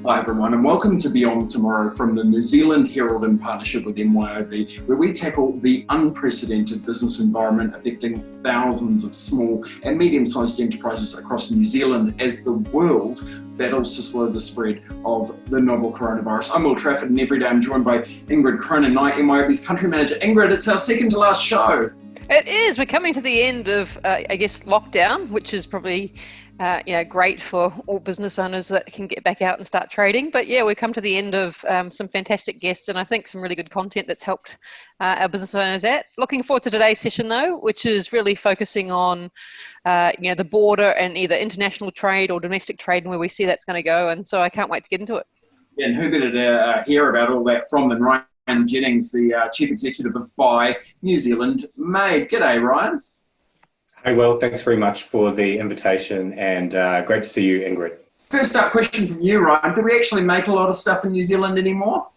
Hi everyone, and welcome to Beyond Tomorrow from the New Zealand Herald in partnership with MYOB, where we tackle the unprecedented business environment affecting thousands of small and medium-sized enterprises across New Zealand as the world battles to slow the spread of the novel coronavirus. I'm Will Trafford, and every day I'm joined by Ingrid Cronin-Knight, MYOB's country manager. Ingrid, it's our second to last show. It is. We're coming to the end of, lockdown, which is probably great for all business owners that can get back out and start trading. But yeah, we've come to the end of some fantastic guests and I think some really good content that's helped our business owners out. Looking forward to today's session though, which is really focusing on, the border and either international trade or domestic trade and where we see that's going to go. And so I can't wait to get into it. Yeah, and who better to hear about all that from than Ryan Jennings, the Chief Executive of Buy New Zealand Made. G'day, Ryan. Hey, Will, thanks very much for the invitation and great to see you, Ingrid. First up question from you, Ryan. Do we actually make a lot of stuff in New Zealand anymore?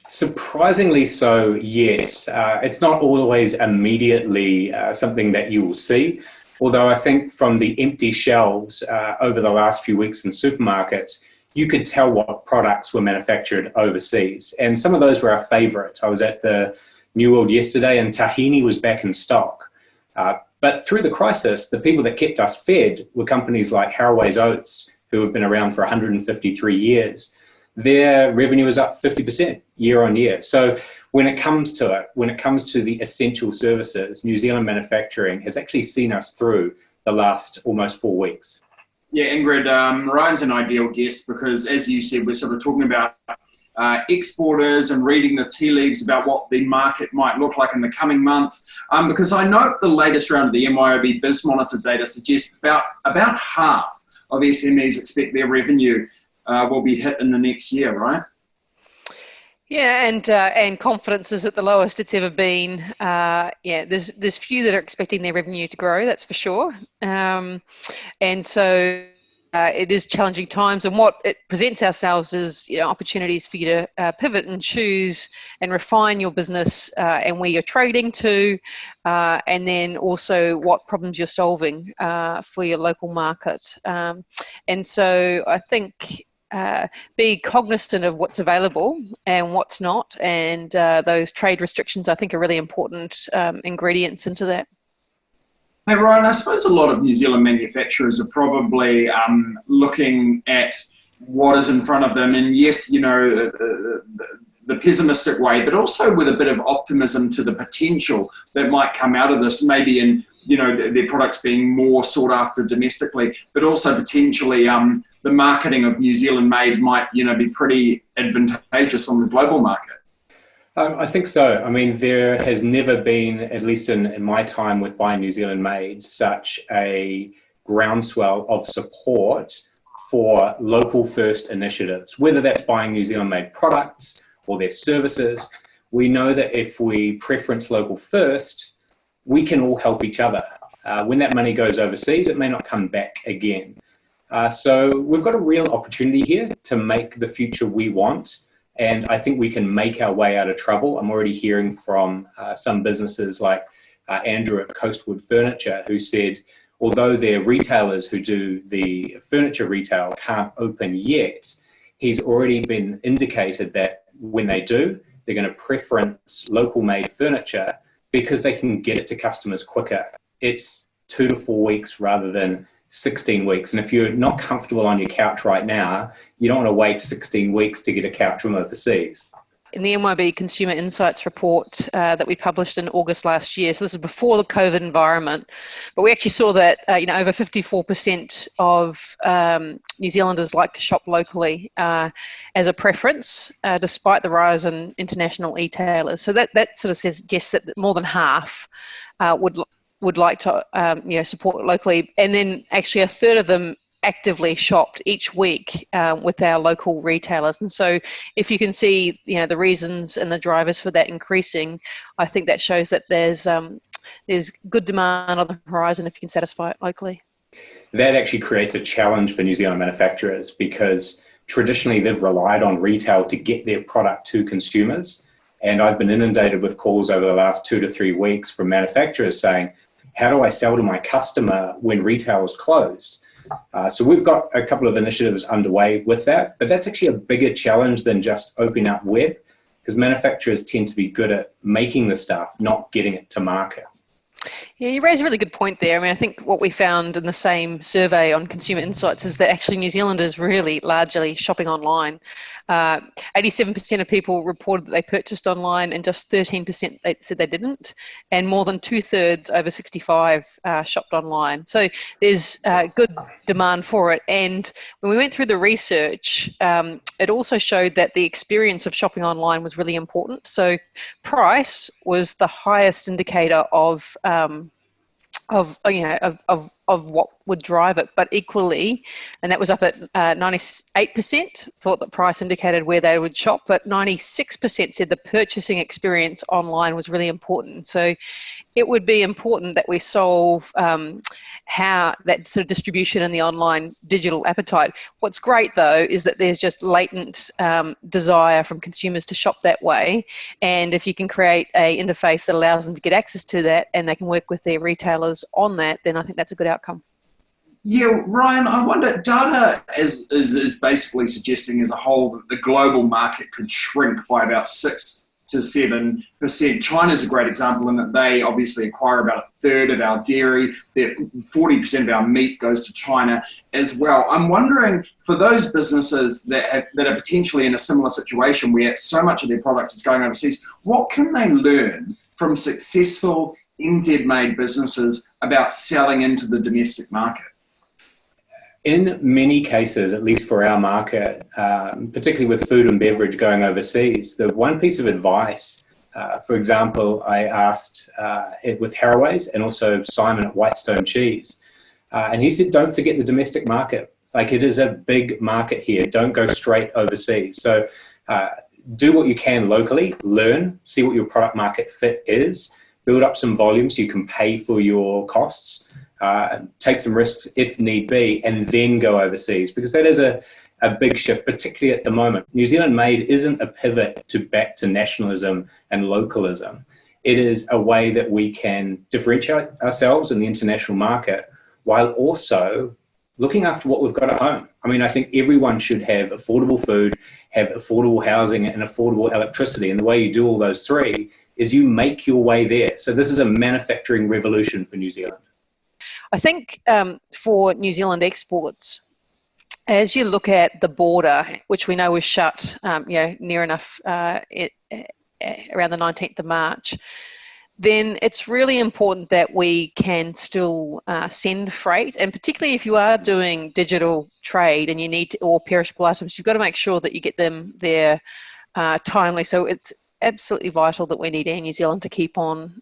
Surprisingly so, yes. It's not always immediately something that you will see, although I think from the empty shelves over the last few weeks in supermarkets, you could tell what products were manufactured overseas. And some of those were our favourite. I was at the New World yesterday and tahini was back in stock. But through the crisis, the people that kept us fed were companies like Harraway's Oats, who have been around for 153 years. Their revenue is up 50% year on year. So when it comes to it, when it comes to the essential services, New Zealand manufacturing has actually seen us through the last almost 4 weeks. Yeah, Ingrid, Ryan's an ideal guest because, as you said, we're sort of talking about exporters and reading the tea leaves about what the market might look like in the coming months. Because I note the latest round of the MYOB Biz Monitor data suggests about half of SMEs expect their revenue will be hit in the next year, right? Yeah, and confidence is at the lowest it's ever been. There's few that are expecting their revenue to grow, that's for sure. And so it is challenging times, and what it presents ourselves is opportunities for you to pivot and choose and refine your business and where you're trading to, and then also what problems you're solving for your local market. And so I think be cognizant of what's available and what's not, and those trade restrictions I think are really important ingredients into that. Hey Ryan, I suppose a lot of New Zealand manufacturers are probably looking at what is in front of them, and yes, the pessimistic way, but also with a bit of optimism to the potential that might come out of this, maybe in their products being more sought after domestically, but also potentially the marketing of New Zealand made might be pretty advantageous on the global market. I think so. I mean, there has never been, at least in my time with Buy New Zealand Made, such a groundswell of support for local first initiatives, whether that's buying New Zealand made products or their services. We know that if we preference local first, we can all help each other. When that money goes overseas, it may not come back again. So we've got a real opportunity here to make the future we want. And I think we can make our way out of trouble. I'm already hearing from some businesses like Andrew at Coastwood Furniture, who said, although their retailers who do the furniture retail can't open yet, he's already been indicated that when they do, they're going to preference local made furniture because they can get it to customers quicker. It's 2 to 4 weeks rather than 16 weeks. And if you're not comfortable on your couch right now, you don't want to wait 16 weeks to get a couch from overseas. In the MYOB Consumer Insights report that we published in August last year, so this is before the COVID environment, but we actually saw that over 54% of New Zealanders like to shop locally as a preference, despite the rise in international e-tailers. So that sort of suggests that more than half would like to support locally, and then actually a third of them actively shopped each week with our local retailers. And so if you can see the reasons and the drivers for that increasing, I think that shows that there's good demand on the horizon if you can satisfy it locally. That actually creates a challenge for New Zealand manufacturers because traditionally they've relied on retail to get their product to consumers. And I've been inundated with calls over the last 2 to 3 weeks from manufacturers saying, how do I sell to my customer when retail is closed? So we've got a couple of initiatives underway with that, but that's actually a bigger challenge than just opening up web, because manufacturers tend to be good at making the stuff, not getting it to market. Yeah, you raise a really good point there. I mean, I think what we found in the same survey on consumer insights is that actually New Zealanders really largely shopping online. 87% of people reported that they purchased online, and just 13% they said they didn't. And more than 2/3 over 65 shopped online. So there's good demand for it. And when we went through the research, it also showed that the experience of shopping online was really important. So price was the highest indicator of what would drive it, but equally, and that was up at 98% thought that price indicated where they would shop, but 96% said the purchasing experience online was really important. So it would be important that we solve how that sort of distribution and the online digital appetite. What's great though is that there's just latent desire from consumers to shop that way, and if you can create an interface that allows them to get access to that and they can work with their retailers on that, then I think that's a good outcome. Yeah, Ryan, I wonder, data is basically suggesting as a whole that the global market could shrink by about 6 to 7%. China's a great example in that they obviously acquire about 1/3 of our dairy. 40% of our meat goes to China as well. I'm wondering, for those businesses that are potentially in a similar situation where so much of their product is going overseas, what can they learn from successful NZ-made businesses about selling into the domestic market? In many cases, at least for our market, particularly with food and beverage going overseas, the one piece of advice, for example, I asked it with Harroway's and also Simon at Whitestone Cheese, and he said, don't forget the domestic market. Like, it is a big market here. Don't go straight overseas. So do what you can locally, learn, see what your product market fit is, build up some volume so you can pay for your costs, take some risks if need be, and then go overseas, because that is a big shift, particularly at the moment. New Zealand Made isn't a pivot back to nationalism and localism. It is a way that we can differentiate ourselves in the international market while also looking after what we've got at home. I mean, I think everyone should have affordable food, have affordable housing and affordable electricity. And the way you do all those three is you make your way there. So this is a manufacturing revolution for New Zealand. I think for New Zealand exports, as you look at the border, which we know was shut near enough around the 19th of March, then it's really important that we can still send freight, and particularly if you are doing digital trade and you need to, or perishable items, you've got to make sure that you get them there timely. So it's absolutely vital that we need Air New Zealand to keep on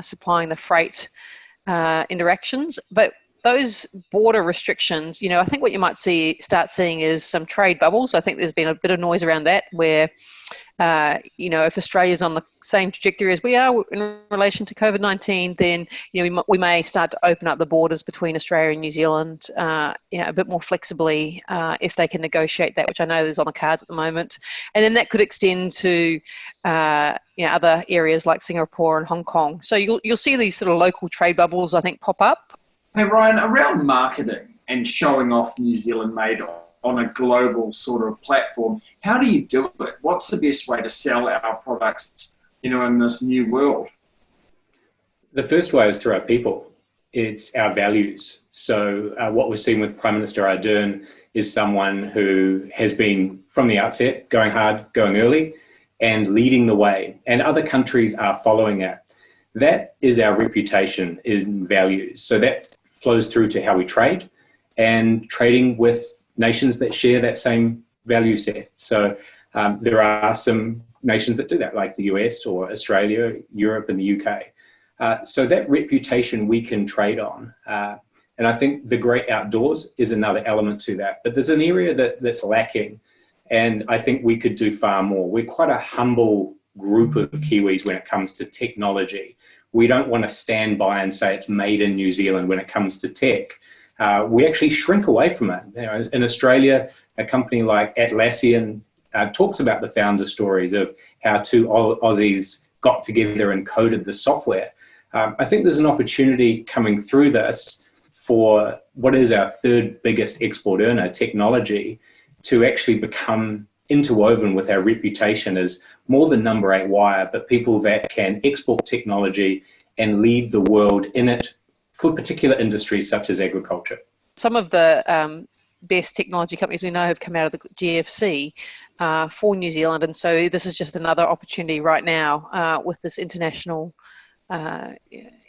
supplying the freight interactions. But those border restrictions, I think what you might start seeing is some trade bubbles. I think there's been a bit of noise around that where, if Australia's on the same trajectory as we are in relation to COVID-19, then, we may start to open up the borders between Australia and New Zealand, a bit more flexibly if they can negotiate that, which I know is on the cards at the moment. And then that could extend to, other areas like Singapore and Hong Kong. So you'll see these sort of local trade bubbles, I think, pop up. Hey, Ryan, around marketing and showing off New Zealand Made on a global sort of platform, how do you do it? What's the best way to sell our products, in this new world? The first way is through our people. It's our values. So what we're seeing with Prime Minister Ardern is someone who has been, from the outset, going hard, going early, and leading the way. And other countries are following it. That is our reputation in values. So that flows through to how we trade, and trading with nations that share that same value set. So there are some nations that do that, like the US or Australia, Europe and the UK. So that reputation we can trade on. And I think the great outdoors is another element to that. But there's an area that's lacking, and I think we could do far more. We're quite a humble group of Kiwis when it comes to technology. We don't want to stand by and say it's made in New Zealand when it comes to tech. We actually shrink away from it. In Australia, a company like Atlassian talks about the founder stories of how two Aussies got together and coded the software. I think there's an opportunity coming through this for what is our third biggest export earner, technology, to actually become interwoven with our reputation as more than number 8 wire, but people that can export technology and lead the world in it for particular industries such as agriculture. Some of the best technology companies we know have come out of the GFC for New Zealand, and so this is just another opportunity right now with this international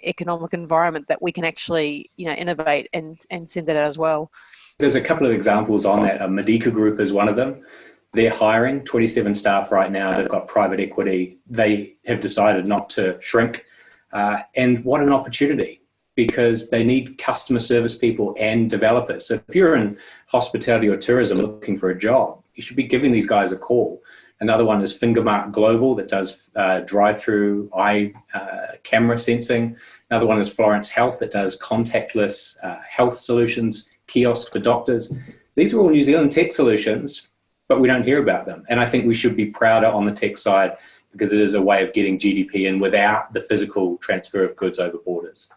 economic environment that we can actually, innovate and send that out as well. There's a couple of examples on that. Medica Group is one of them. They're hiring 27 staff right now. They've got private equity. They have decided not to shrink. And what an opportunity, because they need customer service people and developers. So if you're in hospitality or tourism looking for a job, you should be giving these guys a call. Another one is Fingermark Global that does drive-through eye camera sensing. Another one is Florence Health that does contactless health solutions, kiosks for doctors. These are all New Zealand tech solutions, but we don't hear about them. And I think we should be prouder on the tech side, because it is a way of getting GDP in without the physical transfer of goods over borders.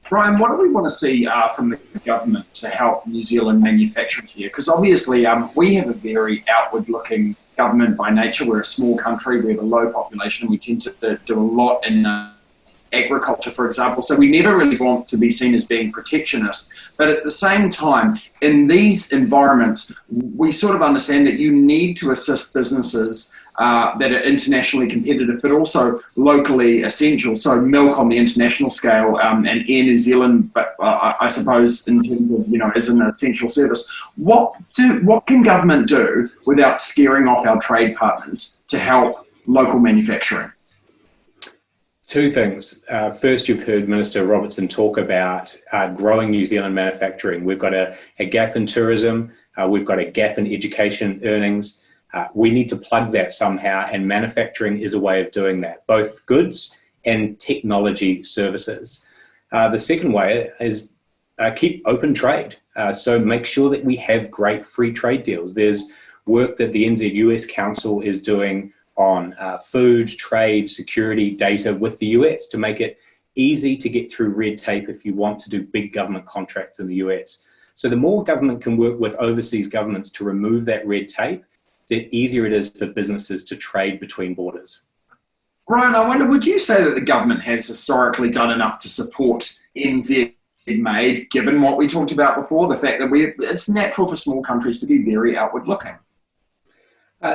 Brian, what do we want to see from the government to help New Zealand manufacturers here? Because obviously we have a very outward-looking government by nature. We're a small country, we have a low population, we tend to do a lot in agriculture, for example, so we never really want to be seen as being protectionist. But at the same time, in these environments, we sort of understand that you need to assist businesses that are internationally competitive, but also locally essential. So milk on the international scale and Air New Zealand, but I suppose in terms of, as an essential service. What can government do without scaring off our trade partners to help local manufacturing? Two things. First, you've heard Minister Robertson talk about growing New Zealand manufacturing. We've got a gap in tourism. We've got a gap in education earnings. We need to plug that somehow, and manufacturing is a way of doing that, both goods and technology services. The second way is keep open trade. So make sure that we have great free trade deals. There's work that the NZ-US Council is doing on food, trade, security, data with the US to make it easy to get through red tape if you want to do big government contracts in the US. So the more government can work with overseas governments to remove that red tape, the easier it is for businesses to trade between borders. Ryan, I wonder, would you say that the government has historically done enough to support NZ Made, given what we talked about before, the fact that it's natural for small countries to be very outward looking?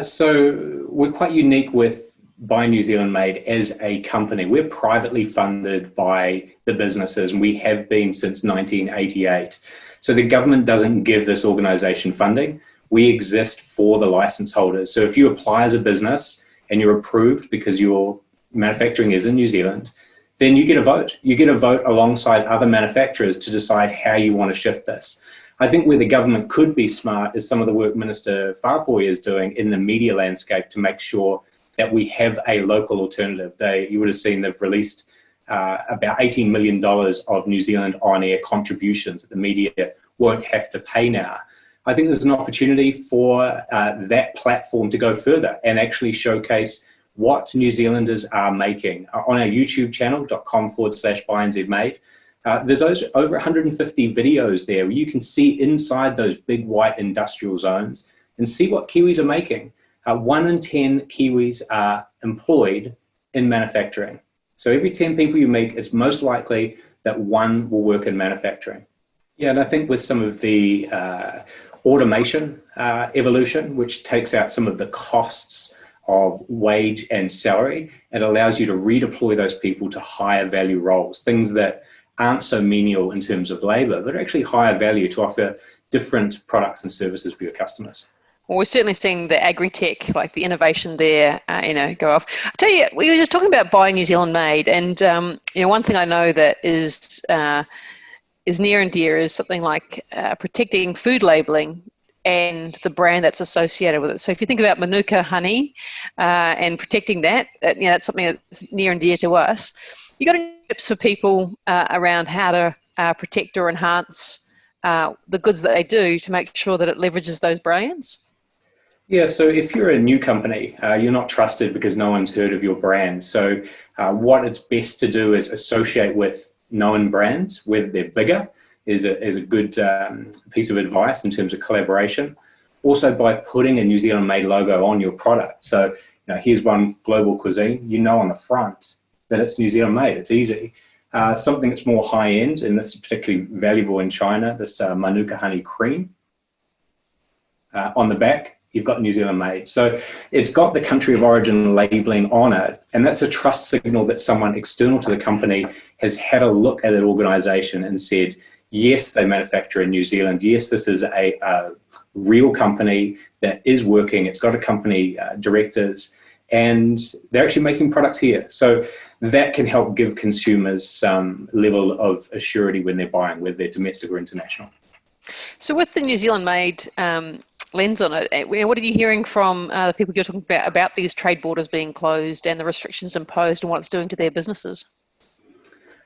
So we're quite unique with Buy New Zealand Made as a company. We're privately funded by the businesses, and we have been since 1988. So the government doesn't give this organisation funding. We exist for the licence holders. So if you apply as a business and you're approved because your manufacturing is in New Zealand, then you get a vote. You get a vote alongside other manufacturers to decide how you want to shift this. I think where the government could be smart is some of the work Minister Farfoy is doing in the media landscape to make sure that we have a local alternative. You would have seen they've released about $18 million of New Zealand on-air contributions that the media won't have to pay now. I think there's an opportunity for that platform to go further and actually showcase what New Zealanders are making. On our YouTube channel, .com/BuyNZMade, there's over 150 videos there where you can see inside those big white industrial zones and see what Kiwis are making. 1 in 10 Kiwis are employed in manufacturing. So every 10 people you meet, it's most likely that 1 will work in manufacturing. Yeah, and I think with some of the automation evolution, which takes out some of the costs of wage and salary, it allows you to redeploy those people to higher value roles, things that aren't so menial in terms of labor, but are actually higher value to offer different products and services for your customers. Well, we're certainly seeing the agri-tech, like the innovation there, go off. I tell you, we were just talking about Buy New Zealand Made, and one thing I know that is near and dear is something like protecting food labeling and the brand that's associated with it. So if you think about Manuka honey and protecting that, that's something that's near and dear to us. You got any tips for people around how to protect or enhance the goods that they do to make sure that it leverages those brands? Yeah, so if you're a new company, you're not trusted because no one's heard of your brand. So what it's best to do is associate with known brands, whether they're bigger, is a good piece of advice in terms of collaboration. Also, by putting a New Zealand made logo on your product. So, here's one global cuisine, on the front that it's New Zealand made. It's easy. Something that's more high end, and this is particularly valuable in China, this Manuka honey cream. On the back, you've got New Zealand made. So it's got the country of origin labeling on it, and that's a trust signal that someone external to the company has had a look at an organization and said, yes, they manufacture in New Zealand. Yes, this is a real company that is working. It's got a company directors, and they're actually making products here. So that can help give consumers some level of assurity when they're buying, whether they're domestic or international. So with the New Zealand made lens on it, what are you hearing from the people you're talking about these trade borders being closed and the restrictions imposed and what it's doing to their businesses?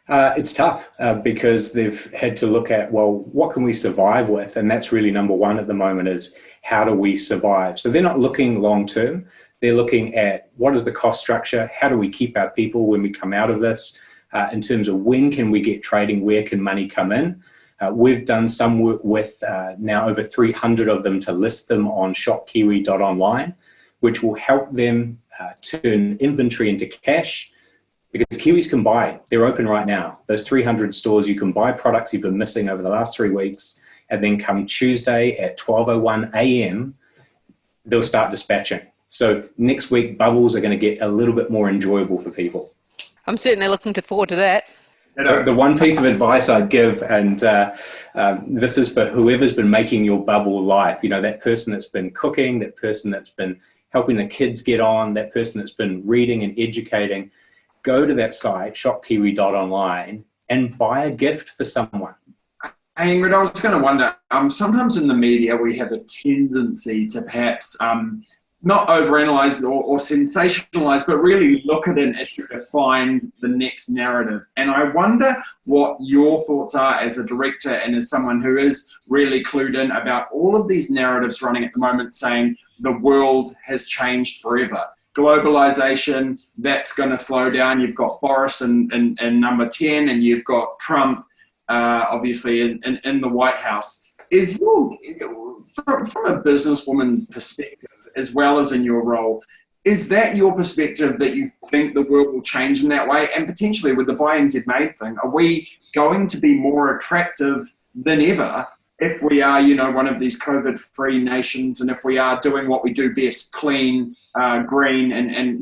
It's tough because they've had to look at, well, what can we survive with? And that's really number one at the moment, is how do we survive? So they're not looking long term. They're looking at what is the cost structure? How do we keep our people when we come out of this? In terms of when can we get trading? Where can money come in? We've done some work with now over 300 of them to list them on shopkiwi.online, which will help them turn inventory into cash. Because Kiwis can buy, they're open right now. Those 300 stores, you can buy products you've been missing over the last 3 weeks, and then come Tuesday at 12:01 a.m., they'll start dispatching. So next week, bubbles are going to get a little bit more enjoyable for people. I'm certainly looking forward to that. The one piece of advice I'd give, and this is for whoever's been making your bubble life, that person that's been cooking, that person that's been helping the kids get on, that person that's been reading and educating, go to that site, shopkiwi.online, and buy a gift for someone. Hey, Ingrid, I was going to wonder, sometimes in the media we have a tendency to perhaps not overanalyze or sensationalize, but really look at an issue to find the next narrative. And I wonder what your thoughts are as a director and as someone who is really clued in about all of these narratives running at the moment saying the world has changed forever. Globalization, that's going to slow down. You've got Boris in number 10, and you've got Trump, obviously, in the White House. Is from a businesswoman perspective, as well as in your role, is that your perspective, that you think the world will change in that way? And potentially with the Buy NZ Made thing, are we going to be more attractive than ever if we are, one of these COVID-free nations, and if we are doing what we do best, clean, green, and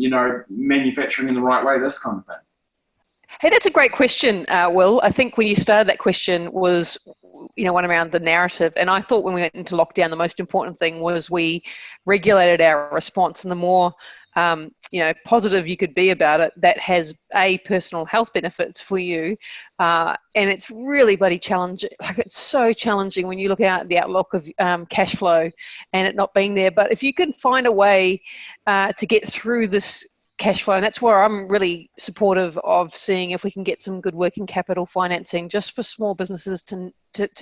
manufacturing in the right way, this kind of thing? Hey, that's a great question, Will. I think when you started that question was, one around the narrative. And I thought when we went into lockdown, the most important thing was we regulated our response. And the more, positive you could be about it, that has personal health benefits for you. And it's really bloody challenging. Like, it's so challenging when you look at the outlook of cash flow and it not being there. But if you can find a way to get through this cash flow, and that's where I'm really supportive of seeing if we can get some good working capital financing just for small businesses to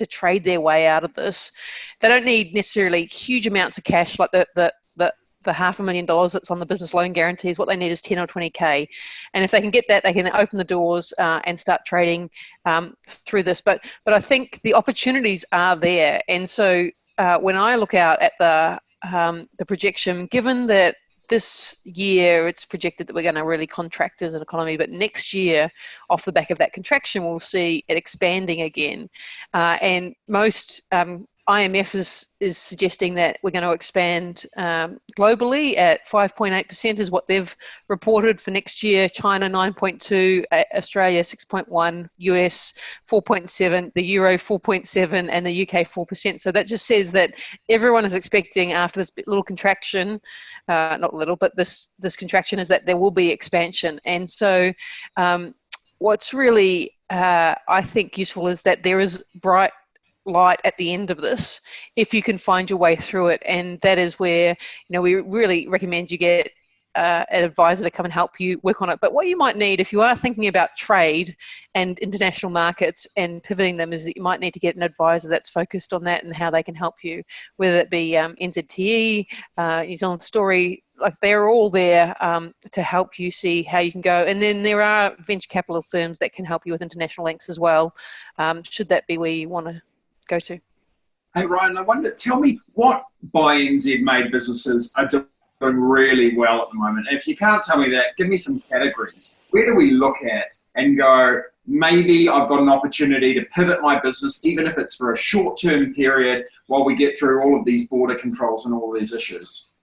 trade their way out of this. They don't need necessarily huge amounts of cash like the $500,000 that's on the business loan guarantees. What they need is 10 or 20K, and if they can get that, they can open the doors and start trading through this. But I think the opportunities are there, and so when I look out at the projection, given that this year it's projected that we're going to really contract as an economy, but next year, off the back of that contraction, we'll see it expanding again. And most IMF is suggesting that we're going to expand globally at 5.8% is what they've reported for next year. China 9.2, Australia 6.1, US 4.7, the Euro 4.7, and the UK 4%. So that just says that everyone is expecting, after this little contraction, not little, but this contraction, is that there will be expansion. And so what's really, I think, useful is that there is bright light at the end of this if you can find your way through it. And that is where we really recommend you get an advisor to come and help you work on it. But what you might need if you are thinking about trade and international markets and pivoting them is that you might need to get an advisor that's focused on that and how they can help you, whether it be NZTE, New Zealand Story. Like, they're all there to help you see how you can go. And then there are venture capital firms that can help you with international links as well, should that be where you want to go to. Hey Ryan, I wonder, tell me what Buy NZ made businesses are doing really well at the moment. And if you can't tell me that, give me some categories. Where do we look at and go, maybe I've got an opportunity to pivot my business, even if it's for a short-term period, while we get through all of these border controls and all these issues?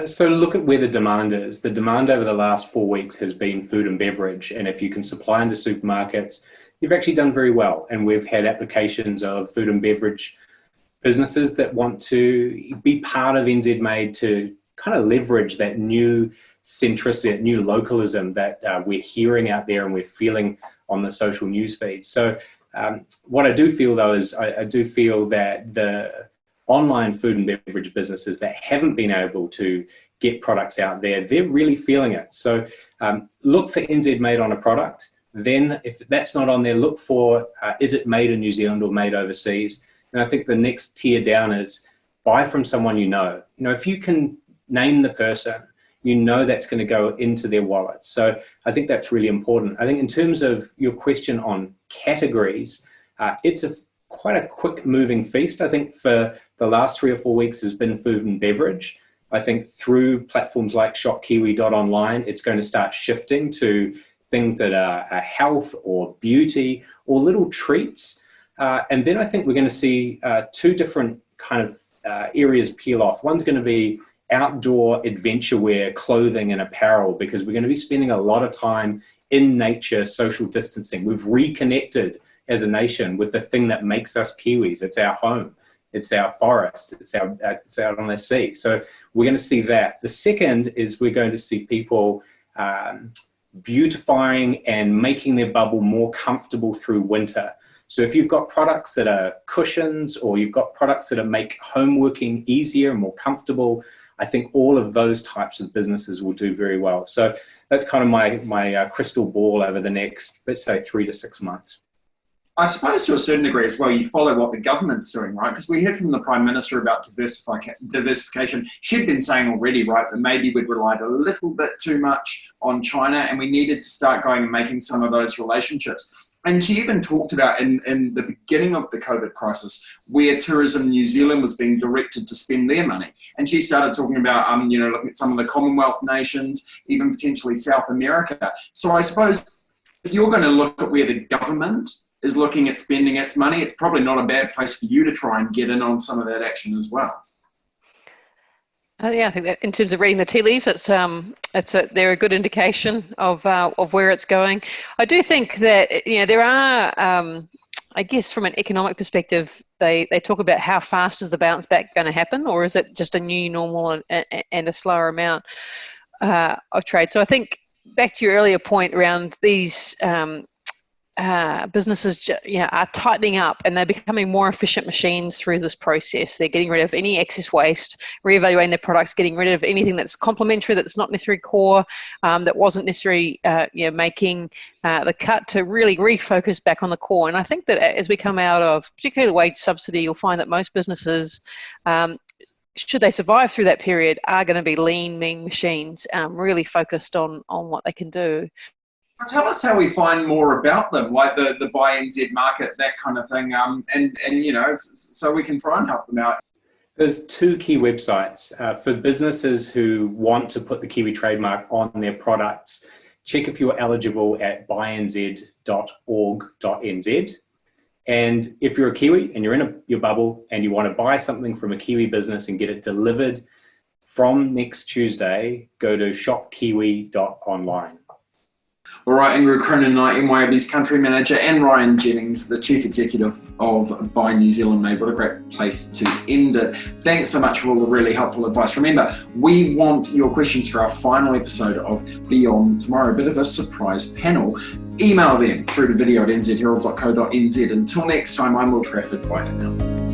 So look at where the demand is. The demand over the last 4 weeks has been food and beverage. And if you can supply into supermarkets, you've actually done very well. And we've had applications of food and beverage businesses that want to be part of NZ Made to kind of leverage that new centricity, that new localism that we're hearing out there and we're feeling on the social news feeds. So what I do feel though is I do feel that the online food and beverage businesses that haven't been able to get products out there, they're really feeling it. So look for NZ Made on a product. Then if that's not on there, look for, is it made in New Zealand or made overseas? And I think the next tier down is buy from someone you know. You know, if you can name the person, you know that's going to go into their wallet. So I think that's really important. I think in terms of your question on categories, it's quite a quick moving feast. I think for the last 3 or 4 weeks has been food and beverage. I think through platforms like shopkiwi.online, it's going to start shifting to things that are health or beauty or little treats. And then I think we're going to see 2 different kind of areas peel off. One's going to be outdoor adventure wear, clothing and apparel, because we're going to be spending a lot of time in nature, social distancing. We've reconnected as a nation with the thing that makes us Kiwis. It's our home, it's our forest, it's out on the sea. So we're going to see that. The second is we're going to see people beautifying and making their bubble more comfortable through winter. So if you've got products that are cushions or you've got products that make home working easier and more comfortable, I think all of those types of businesses will do very well. So that's kind of my crystal ball over the next, let's say, 3 to 6 months. I suppose to a certain degree as well, you follow what the government's doing, right? Because we heard from the Prime Minister about diversification. She'd been saying already, right, that maybe we'd relied a little bit too much on China and we needed to start going and making some of those relationships. And she even talked about in the beginning of the COVID crisis, where Tourism New Zealand was being directed to spend their money. And she started talking about, looking at some of the Commonwealth nations, even potentially South America. So I suppose if you're going to look at where the government is looking at spending its money, it's probably not a bad place for you to try and get in on some of that action as well. Yeah, I think that in terms of reading the tea leaves, they're a good indication of where it's going. I do think that there are, I guess, from an economic perspective, they talk about how fast is the bounce back going to happen, or is it just a new normal and a slower amount of trade? So I think back to your earlier point around these businesses are tightening up and they're becoming more efficient machines through this process. They're getting rid of any excess waste, reevaluating their products, getting rid of anything that's complementary, that's not necessarily core, that wasn't necessarily making the cut, to really refocus back on the core. And I think that as we come out of particularly the wage subsidy, you'll find that most businesses, should they survive through that period, are going to be lean, mean machines, really focused on what they can do. Tell us how we find more about them, like the Buy NZ market, that kind of thing, and so we can try and help them out. There's 2 key websites for businesses who want to put the Kiwi trademark on their products. Check if you're eligible at buynz.org.nz. And if you're a Kiwi and you're in your bubble and you want to buy something from a Kiwi business and get it delivered from next Tuesday, go to shopkiwi.online. All right, Ingrid Cronin-Knight, MYOB's country manager, and Ryan Jennings, the chief executive of Buy New Zealand Made. What a great place to end it. Thanks so much for all the really helpful advice. Remember, we want your questions for our final episode of Beyond Tomorrow, a bit of a surprise panel. Email them through to video@nzherald.co.nz. Until next time, I'm Will Trafford. Bye for now.